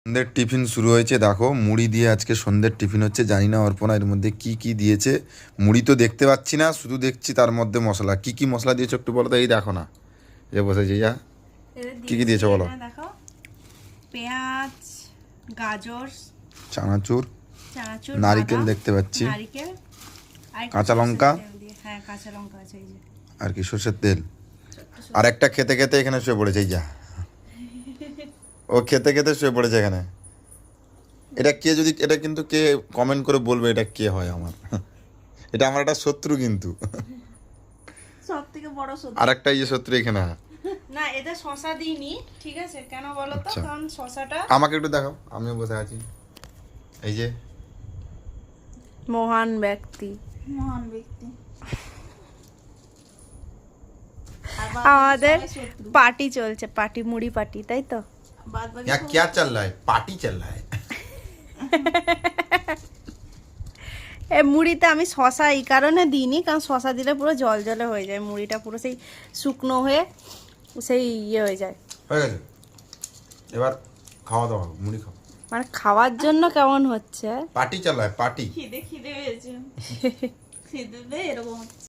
সন্ধ্যের টিফিন শুরু হয়েছে, দেখো মুড়ি দিয়ে আজকে সন্ধ্যের টিফিন হচ্ছে। জানি না অর্পণা এর মধ্যে কি কি দিয়েছে। মুড়ি তো দেখতে পাচ্ছি না, শুধু দেখছি তার মধ্যে মশলা। কি কি মশলা দিয়েছো একটু বলো তো। এই দেখো না, এ বসেছি যা। কি কি দিয়েছো বলো। দেখো, পেঁয়াজ, গাজর, চানাচুর, চানাচুর, নারিকেল বাদাম, দেখতে পাচ্ছি, নারিকেল, আর একটু কাঁচা সরষের লঙ্কা। তেল দিয়ে। হ্যাঁ, কাঁচা লঙ্কা আছে এই যে। আর কি সর্ষের তেল। আর একটা খেতে খেতে এখানে শুয়ে পড়েছে এই যা। ও খেতে খেতে শুয়ে পড়েছে এখানে। এটা কে, যদি এটা কিন্তু কে কমেন্ট করে বলবে এটা কে হয় আমার। এটা আমার একটা শত্রু কিন্তু। সব থেকে বড় সত্যি। আর একটা ইয়ে শত্রু এখানে। না, এতে শশা দিইনি, ঠিক আছে? কেন বলো তো? আচ্ছা। কারণ শশাটা আমাকে একটু দেখাও, আমিও বসে আছি। এই যে মহান ব্যক্তি, মহান ব্যক্তি আমাদের পার্টি চলছে, পার্টি, মুড়ি পার্টি, তাই তো? यहाँ क्या चल रहा है, पार्टी चल रहा है। এ মুড়িতে আমি শশা এই কারণে দিইনি, কারণ শশা দিলে পুরো জল জলে হয়ে যায়, মুড়িটা পুরো সেই শুকনো হয়ে সেই ইয়ে হয়ে যায়। হয়ে গেছে, এবার খাওয়া দাওয়া, মুড়ি খাও। মানে খাওয়ার জন্য কেমন হচ্ছে? পার্টি চল रहा है, पार्टी। খিদে খিদে হয়েছে, খিদে এরকম হচ্ছে।